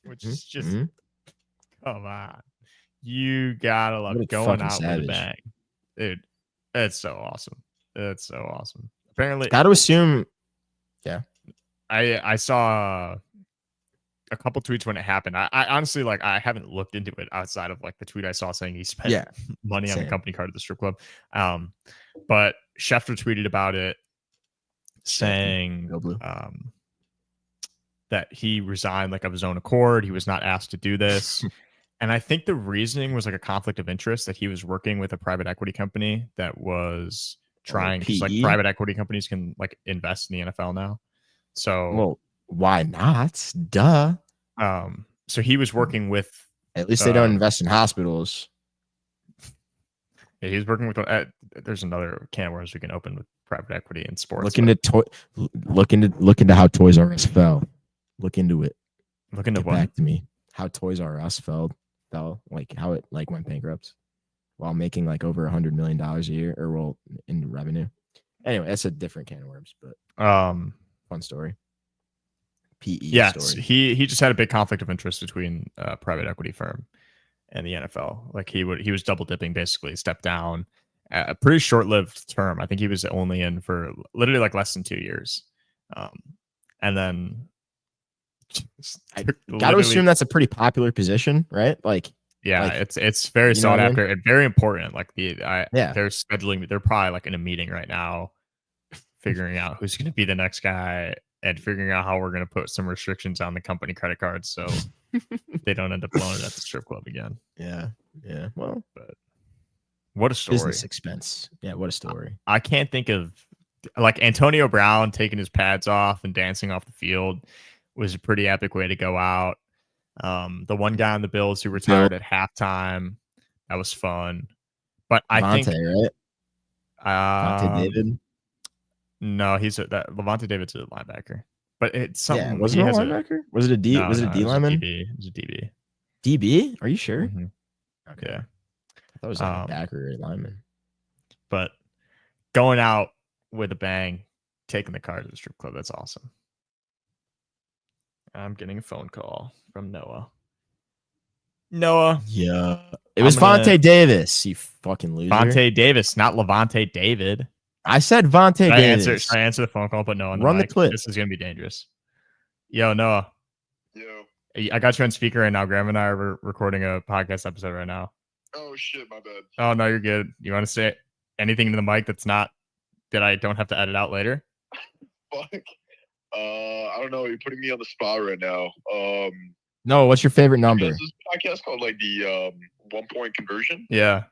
which is just come on. You gotta love going out with a bang. Dude, that's so awesome. That's so awesome. Apparently, gotta assume. Yeah, I saw a couple tweets when it happened. I honestly, like, I haven't looked into it outside of like the tweet I saw saying he spent money on the company card at the strip club. But Schefter tweeted about it, saying that he resigned like of his own accord. He was not asked to do this. And I think the reasoning was like a conflict of interest, that he was working with a private equity company that was trying, because like private equity companies can like invest in the NFL now. So, well, why not? Duh. So he was working with. At least they don't invest in hospitals. Yeah, he's working with. There's another can of worms we can open with private equity in sports. Look into how Toys R Us fell. Look into it. Look into what? Back to me. How Toys R Us fell, like how it like went bankrupt while making like over $100 million a year in revenue. Anyway, that's a different can of worms, but fun story. PE story. He just had a big conflict of interest between a private equity firm and the NFL. Like he was double dipping, basically. Stepped down, a pretty short-lived term. I think he was only in for literally like less than 2 years, and then I gotta assume that's a pretty popular position, right? Like, yeah, it's very sought after and very important. Like they're scheduling. They're probably like in a meeting right now, figuring out who's going to be the next guy and figuring out how we're going to put some restrictions on the company credit cards so they don't end up blowing it at the strip club again. Yeah. Well, but what a story! Business expense. Yeah, what a story. I can't think of like Antonio Brown taking his pads off and dancing off the field was a pretty epic way to go out. The one guy on the Bills who retired at halftime, that was fun. But I think right? Levante David. No, Levante David's a linebacker. But it's something. Yeah, was it a linebacker? Was it a D? Was it a D lineman? It was a DB. DB? Are you sure? Mm-hmm. Okay. Yeah. I thought it was like a backer or lineman. But going out with a bang, taking the car to the strip club, that's awesome. I'm getting a phone call from Noah. Yeah. It was Vontae Davis, you fucking loser. Vontae Davis, not Levante David. I said Vontae Davis. Should I answer the phone call, but no on the Run mic? the clip. This is going to be dangerous. Yo, Noah. Yo. I got you on speaker right now. Graham and I are recording a podcast episode right now. Oh, shit, my bad. Oh, no, you're good. You want to say anything to the mic that I don't have to edit out later? Fuck. I don't know. You're putting me on the spot right now. No, what's your favorite number? This podcast called like the 1 point conversion. Yeah.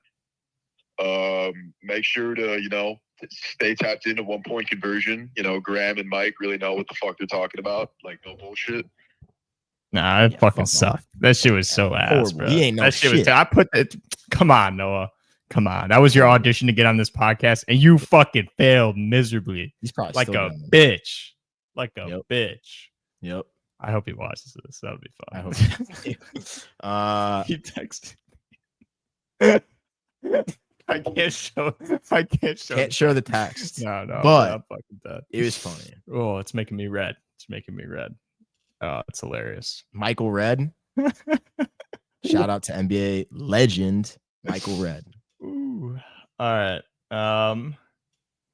Make sure to, stay tapped into 1 point conversion. Graham and Mike really know what the fuck they're talking about. Like, no bullshit. Nah, it fucking sucked. That shit was so ass, bro. He ain't no shit. Come on, Noah. Come on. That was your audition to get on this podcast, and you fucking failed miserably. He's probably like a bitch. Like a bitch. Yep. I hope he watches this. That would be fun. I hope he texted me. Can't show the text. No, but I'm fucking dead. It was funny. Oh, it's making me red. Oh, it's hilarious. Michael Redd. Shout out to NBA legend Michael Redd. Ooh. All right.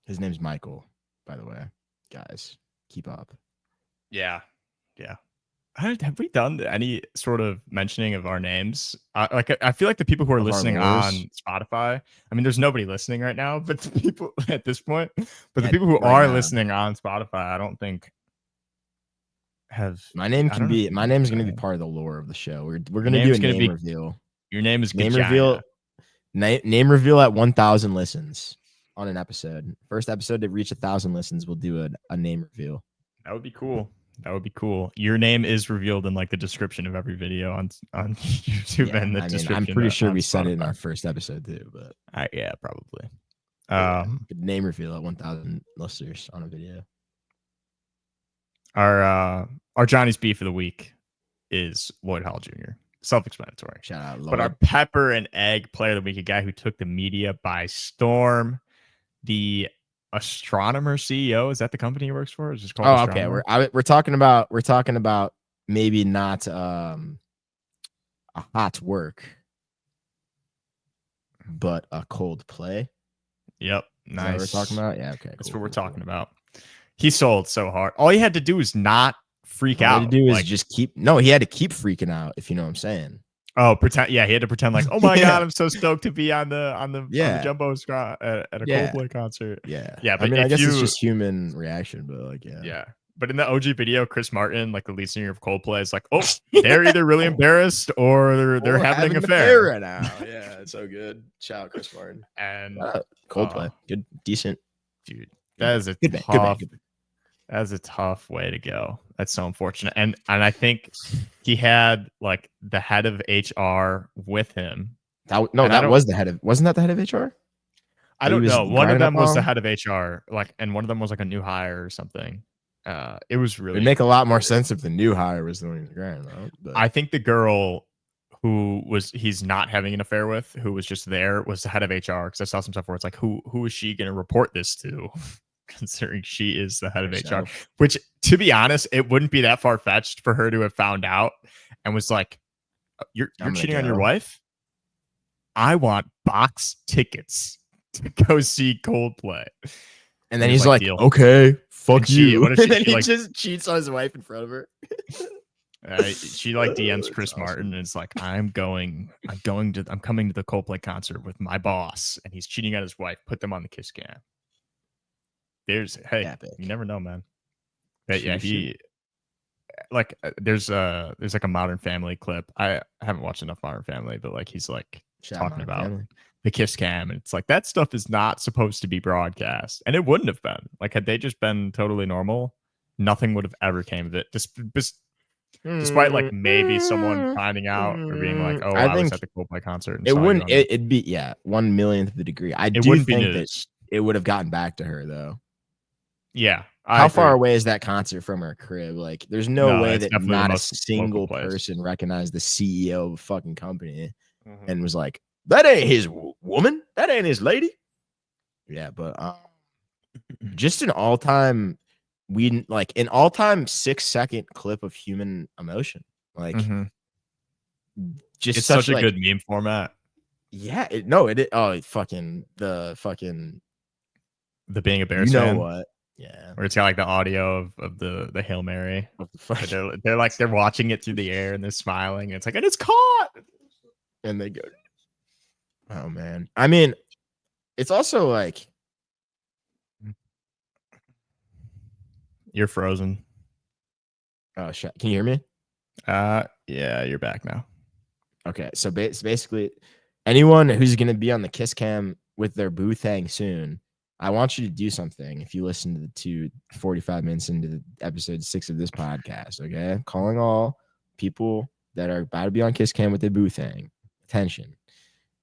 His name's Michael, by the way. Guys, keep up. Yeah. Have we done any sort of mentioning of our names? I feel like the people who are listening on Spotify, I mean, there's nobody listening right now, but the people at this point, but the people who are listening on Spotify, I don't think have. My name's going to be part of the lore of the show. We're going to do a name reveal. Your name is name reveal. Name reveal at 1,000 listens on an episode. First episode to reach 1,000 listens, we'll do a name reveal. That would be cool. Your name is revealed in like the description of every video on YouTube and the description. I'm pretty sure we said it in our first episode too, but yeah, probably. Name reveal at 1,000 listeners on a video. Our Johnny's beef of the week is Lloyd Hall Jr. Self-explanatory. Shout out, Lloyd. But our pepper and egg player of the week, a guy who took the media by storm, the Astronomer CEO. Is that the company he works for? Is it called Astronomer? Okay. We're talking about maybe not a hot work, but a cold play. Yep. Nice. Is that what we're talking about? Yeah. Okay. That's what we're talking about. He sold so hard. All he had to do was not freak out. All he had to do is just keep. No, he had to keep freaking out. If you know what I'm saying. Oh, pretend. Yeah, he had to pretend like, oh my god, I'm so stoked to be on the jumbo scrot at a Coldplay concert. Yeah. But I guess it's just human reaction, but like, yeah. But in the OG video, Chris Martin, like the lead singer of Coldplay, is like, oh, they're either really embarrassed or they're having an affair right now. Yeah, it's so good. Shout out Chris Martin and Coldplay. Good, decent, dude. That is a good tough. That's a tough way to go. That's so unfortunate. And I think he had like the head of HR with him. Wasn't that the head of HR? I don't know. One of them was the head of HR, and one of them was like a new hire or something. It was really. It'd make a lot more sense if the new hire was the one who's grinding out. But I think the girl who he's not having an affair with, who was just there, was the head of HR. Because I saw some stuff where it's like, who is she going to report this to? Considering she is the head of HR, which, to be honest, it wouldn't be that far fetched for her to have found out and was like, "You're cheating on your wife. I want box tickets to go see Coldplay." And then he's like, "Okay, fuck you." What if and then he just cheats on his wife in front of her. She DMs Chris awesome. Martin and it's like, I'm coming to the Coldplay concert with my boss, and he's cheating on his wife. Put them on the kiss cam. You never know, man. But yeah, there's like a Modern Family clip. I haven't watched enough Modern Family, but like he's like talking about the kiss cam, and it's like that stuff is not supposed to be broadcast, and it wouldn't have been. Like, had they just been totally normal, nothing would have ever came of it. Despite like maybe someone finding out or being like, "Oh, I was at the Coldplay concert." And it wouldn't. It'd be 1/1,000,000th of the degree. I do think that it would have gotten back to her though. Yeah. How far away is that concert from her crib? Like, there's no way that not a single person recognized the CEO of a fucking company. and was like, that ain't his woman. That ain't his lady. Yeah, but just an all-time 6-second clip of human emotion. Like, just it's such a good meme format. Yeah, the being a Bears fan. What? Yeah, where it's got like the audio of the Hail Mary. They're like they're watching it through the air and they're smiling. And it's like, and it's caught. And they go, oh man. I mean, it's also like you're frozen. Oh shit! Can you hear me? Yeah, you're back now. Okay, so basically, anyone who's gonna be on the Kiss Cam with their boo thing soon, I want you to do something. If you listen to 45 minutes into the episode 6 of this podcast, okay, I'm calling all people that are about to be on Kiss Cam with their boo thing. Attention.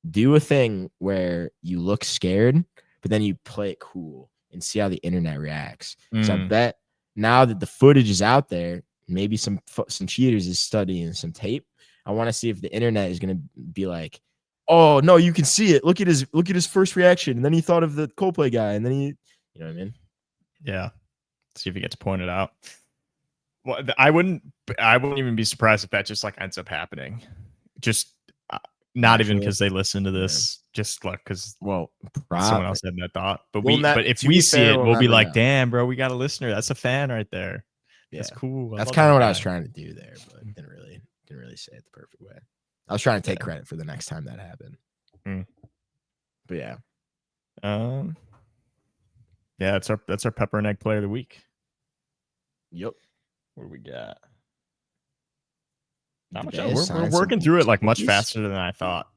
Do a thing where you look scared, but then you play it cool and see how the internet reacts. So I bet now that the footage is out there, maybe some cheaters is studying some tape. I want to see if the internet is going to be like, oh no, you can see it. Look at his first reaction, and then he thought of the Coldplay guy, and then you know what I mean? Yeah. See if he gets pointed out. Well, I wouldn't even be surprised if that just like ends up happening. Just not even because they listen to this. Yeah. Just look, because someone else had that thought. But but if we see it, we'll be like, damn, bro, we got a listener. That's a fan right there. Yeah. That's cool. That's kind of what I was trying to do there, but didn't really say it the perfect way. I was trying to take credit for the next time that happened. But yeah. Yeah, that's our pepper and egg player of the week. Yep. What do we got? Not much. We're working through it like much faster than I thought.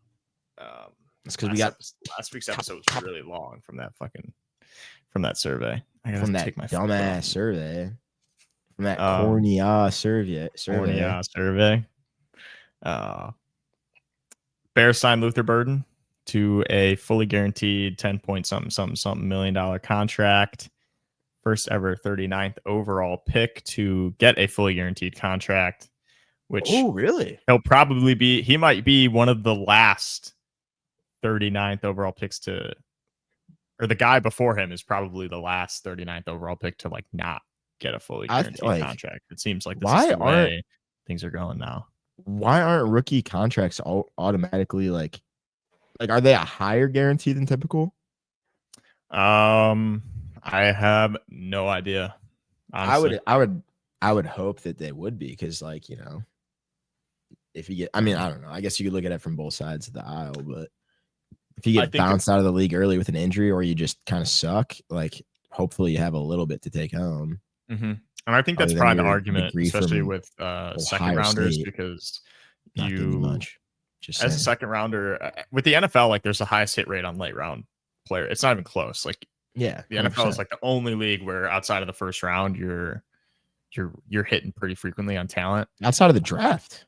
It's because we got last week's episode was really long from that survey. From that dumbass survey. From that corny survey. Bears signed Luther Burden to a fully guaranteed $10 million contract. First ever 39th overall pick to get a fully guaranteed contract. Which really? He might be one of the last 39th overall picks or the guy before him is probably the last 39th overall pick to like not get a fully guaranteed contract. It seems like this is the way things are going now. Why aren't rookie contracts automatically like are they a higher guarantee than typical? I have no idea. Honestly. I would hope that they would be, because if you get, I don't know. I guess you could look at it from both sides of the aisle, but if you get bounced out of the league early with an injury, or you just kind of suck, hopefully you have a little bit to take home. Mm-hmm. And I think that's probably the argument, especially with second rounders, because as a second rounder with the NFL, there's the highest hit rate on late round player. It's not even close. The 100%. NFL is the only league where outside of the first round, you're hitting pretty frequently on talent outside of the draft.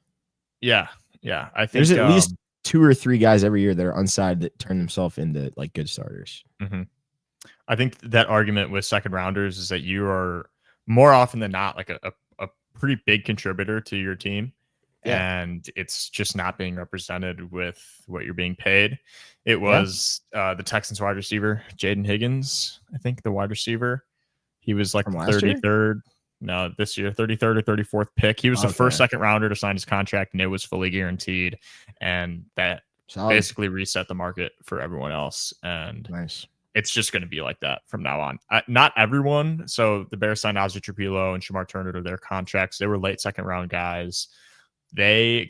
Yeah. I think there's at least 2 or 3 guys every year that are unsigned that turn themselves into good starters. Mm-hmm. I think that argument with second rounders is that you are more often than not a pretty big contributor to your team. Yeah. And it's just not being represented with what you're being paid. It was the Texans wide receiver, Jaden Higgins, I think, the wide receiver. He was like 33rd. No, this year, 33rd or 34th pick. He was the first second rounder to sign his contract, and it was fully guaranteed. And that basically reset the market for everyone else. And it's just going to be like that from now on. Not everyone. So the Bears signed Ozzie Trapilo and Shamar Turner to their contracts. They were late second round guys. I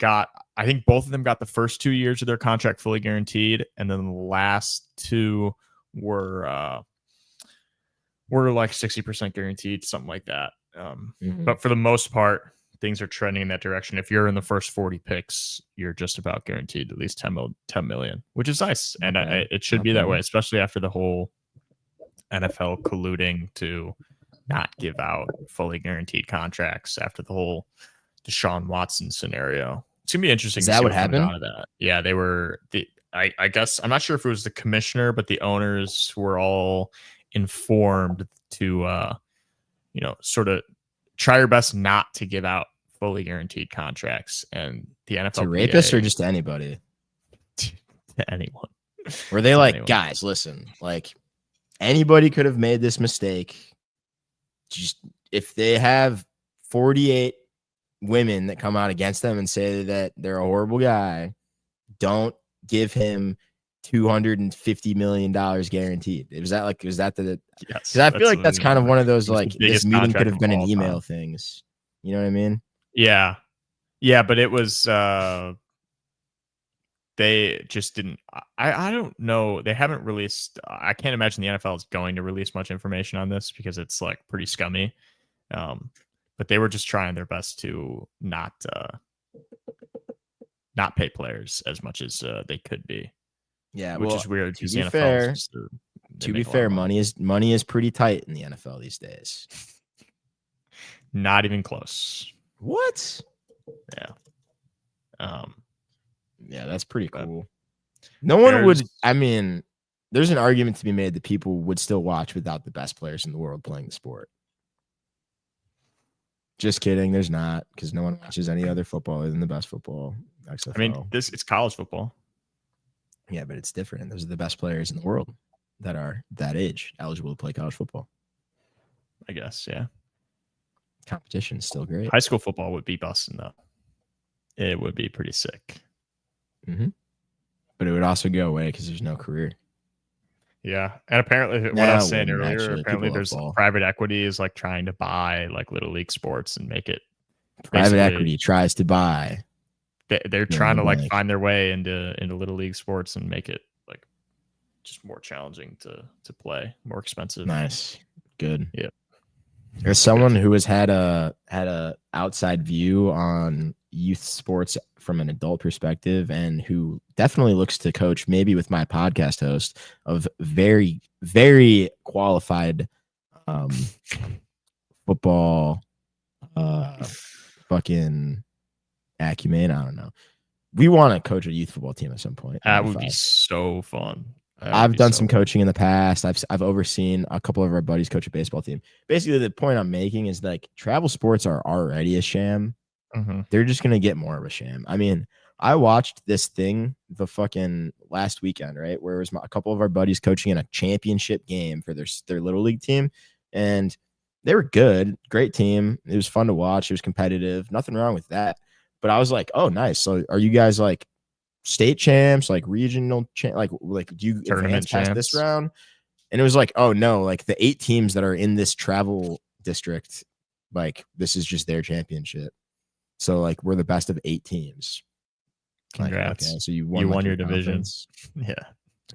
think both of them got the first 2 years of their contract fully guaranteed. And then the last 2 were like 60% guaranteed, something like that. But for the most part, things are trending in that direction. If you're in the first 40 picks, you're just about guaranteed at least 10 million, which is nice. And it should be that way, especially after the whole NFL colluding to not give out fully guaranteed contracts after the whole Deshaun Watson scenario. It's gonna be interesting. Is that what happened? Out of that. Yeah, they were. I guess I'm not sure if it was the commissioner, but the owners were all informed to sort of try your best not to give out fully guaranteed contracts. And the NFL to rapists or just to anybody? to anyone. Were they like, guys, listen, like anybody could have made this mistake. Just if they have 48 women that come out against them and say that they're a horrible guy, don't give him $250 million guaranteed. Was that the? Yes. Because I feel like that's kind of one of those like this meeting could have been an email time. things. You know what I mean? Yeah, but it was. They just didn't. I don't know. They haven't released. I can't imagine the NFL is going to release much information on this because it's like pretty scummy. But they were just trying their best to not pay players as much as they could be. Yeah, which is weird. To be fair, money is pretty tight in the NFL these days. Not even close. What? Yeah. Yeah, that's pretty cool. No one would. I mean, there's an argument to be made that people would still watch without the best players in the world playing the sport. Just kidding. There's not, because no one watches any other football other than the best football. XFL. I mean, it's college football. Yeah, but it's different. Those are the best players in the world that are that age eligible to play college football. I guess, yeah. Competition's still great. High school football would be busting though. It would be pretty sick. Mm-hmm. But it would also go away because there's no career. Yeah, and apparently, what I was saying earlier, apparently there's private equity is like trying to buy like little league sports and make it. Private equity tries to buy. They're trying to like find their way into little league sports and make it like just more challenging to play, more expensive. Nice, good. Yeah. There's someone who has had a outside view on youth sports from an adult perspective, and who definitely looks to coach, maybe with my podcast host, of very, very qualified football fucking acumen. I don't know. We want to coach a youth football team at some point. That would be so fun. I've done some coaching in the past. I've overseen a couple of our buddies coach a baseball team. Basically, the point I'm making is like travel sports are already a sham. Mm-hmm. They're just gonna get more of a sham. I mean, I watched this thing the fucking last weekend, right, where it was a couple of our buddies coaching in a championship game for their little league team, and they were good, great team. It was fun to watch. It was competitive. Nothing wrong with that. But I was like, oh, nice. So are you guys like state champs, like regional like do you advance past this round? And it was like, oh no, like the 8 teams that are in this travel district, like this is just their championship. So like we're the best of 8 teams. Congrats. Like, okay, so you won your division. Yeah.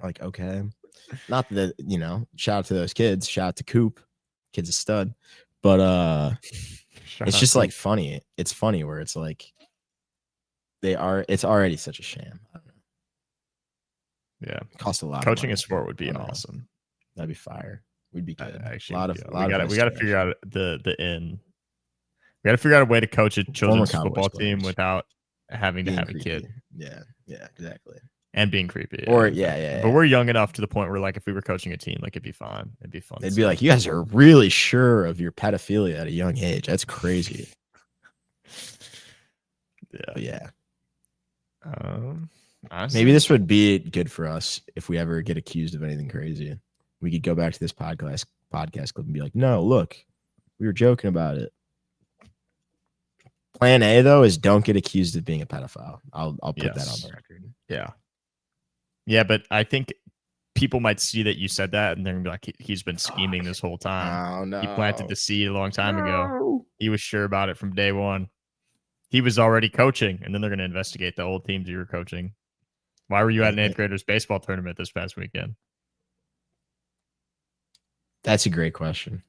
Like, okay. Not that, shout out to those kids. Shout out to Coop. Kid's a stud. But it's just like funny. It's funny where it's like it's already such a sham. I don't know. Yeah. It costs a lot. Coaching a sport would be awesome. That'd be fire. We'd be good. Actually, we got to figure out the in. We got to figure out a way to coach a children's football team without having to have a kid. Yeah, exactly. And being creepy. Or yeah. But we're young enough to the point where like if we were coaching a team, like it'd be fun. It'd be fun. They'd be like, you guys are really sure of your pedophilia at a young age. That's crazy. Yeah. Honestly, maybe this would be good for us if we ever get accused of anything crazy. We could go back to this podcast clip and be like, no, look, we were joking about it. Plan A though is don't get accused of being a pedophile. I'll put that on the record. Yeah, but I think people might see that you said that and they're gonna be like, he's been scheming this whole time. Oh, no. He planted the seed a long time ago. He was sure about it from day one. He was already coaching, and then they're gonna investigate the old teams you were coaching. Why were you at an 8th graders baseball tournament this past weekend? That's a great question.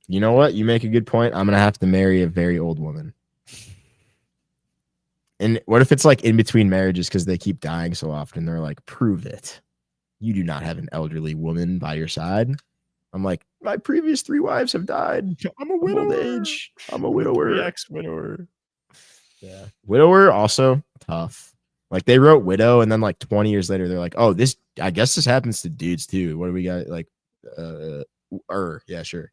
You know what? You make a good point. I'm going to have to marry a very old woman. And what if it's like in between marriages because they keep dying so often? They're like, prove it. You do not have an elderly woman by your side. I'm like, my previous 3 wives have died. I'm a widower. Old age. I'm a widower. Ex-widower. Yeah. Widower also tough. Like they wrote widow, and then like 20 years later, they're like, oh, I guess this happens to dudes too. What do we got? Like, yeah, sure.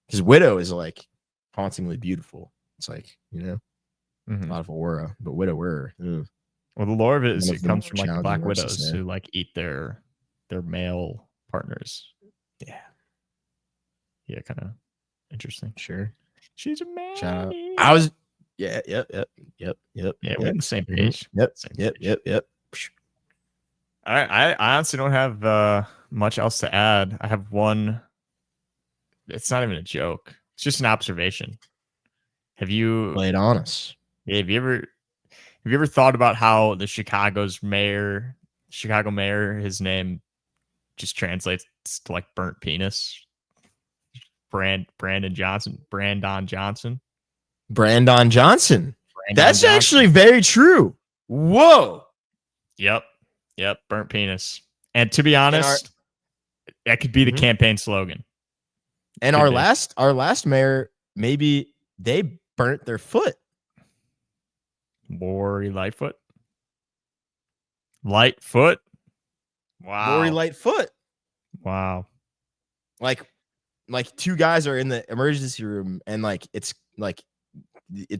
Because widow is like hauntingly beautiful. It's like, a lot of aura, but widower. Well, the lore of it is None it of them comes were from like the challenging Black versus Widows there. who like eat their male partners. Yeah. Yeah, kind of interesting. Sure. She's a man. Shout out. I was. Yeah. Yep. Yeah, we're on the same page. Yep. Same Yep. page. Yep. I honestly don't have much else to add. I have one. It's not even a joke. It's just an observation. Have you Lay it on us. Yeah, have you ever thought about how the Chicago mayor, his name just translates to like burnt penis? Brandon Johnson. That's Actually very true. Whoa. Yep. Burnt penis. And to be honest, that could be the campaign slogan. And our last mayor, maybe they burnt their foot. Lori Lightfoot. Wow. Lori Lightfoot. Wow. Like two guys are in the emergency room and like it's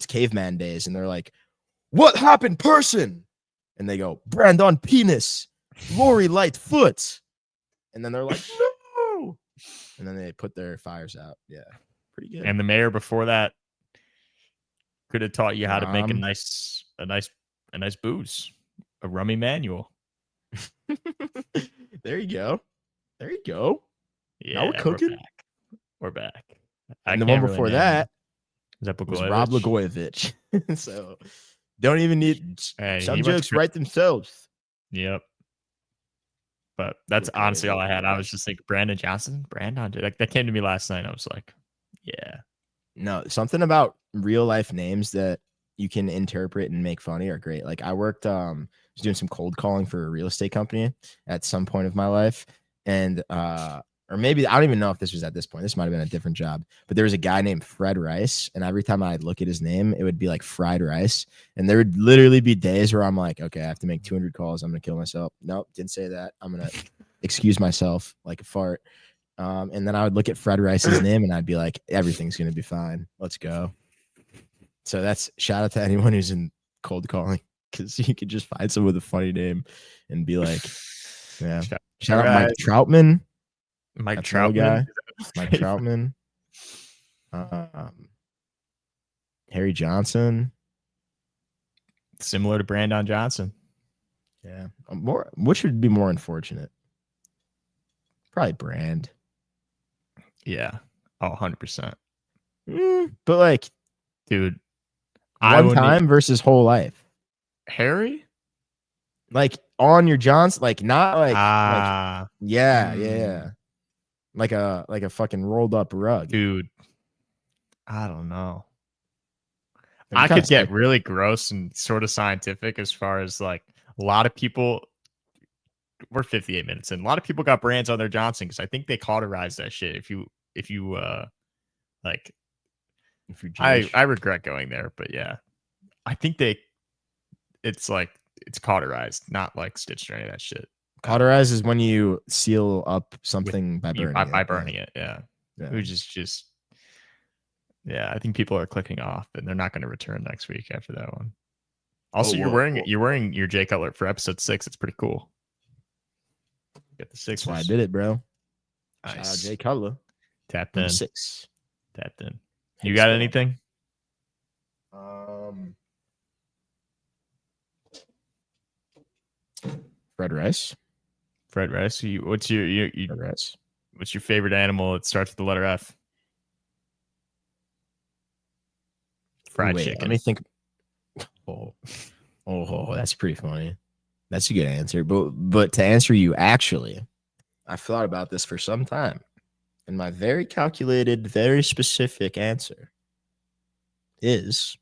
caveman days and they're like, "What happened, person?" And they go, "Brandon penis, Lori Lightfoot." And then they're like, "No." And then they put their fires out. Yeah. Pretty good. And the mayor before that could have taught you how to make a nice booze, a rummy manual. There you go. Yeah, now we're cooking. We're back. And the one before that was Rob Blagojevich. So don't even need some jokes write themselves. Yep. But that's honestly all I had. I was just like Brandon Johnson. Like that came to me last night. I was like, yeah. No, something about real life names that you can interpret and make funny are great. Like I worked, was doing some cold calling for a real estate company at some point of my life. And, or maybe I don't even know if this was at this point. This might have been a different job, but there was a guy named Fred Rice. And every time I'd look at his name, it would be like fried rice. And there would literally be days where I'm like, okay, I have to make 200 calls. I'm going to kill myself. Nope, didn't say that. I'm going to excuse myself like a fart. And then I would look at Fred Rice's name and I'd be like, everything's going to be fine. Let's go. So that's shout out to anyone who's in cold calling because you could just find someone with a funny name and be like, yeah. Shout out Mike Troutman. Mike Troutman. Mike Troutman. Harry Johnson. Similar to Brandon Johnson. Yeah. Which would be more unfortunate? Probably Brand. Yeah. Oh, 100%. But like, dude, one time versus whole life. Harry? Like on your Johnson, like not like, yeah. Like a fucking rolled up rug. Dude. I don't know. I could get really gross and sort of scientific as far as like a lot of people. We're 58 minutes in. A lot of people got brands on their Johnson because I think they cauterized that shit. If you I regret going there, but yeah, I think it's cauterized, not like stitched or any of that shit. Cauterized is when you seal up something by burning it. Yeah. Which is just. Yeah, I think people are clicking off, and they're not going to return next week after that one. Also, you're wearing your Jay Cutler for episode 6. It's pretty cool. Get the 6. That's why I did it, bro. Nice. Shout out Jay Cutler. Tapped in. 6. Tapped in. You got anything? Fred Rice. What's your Fred Rice. What's your favorite animal that starts with the letter F? Fried chicken. Let me think. Oh, that's pretty funny. That's a good answer. But to answer you, actually, I've thought about this for some time. And my very calculated, very specific answer is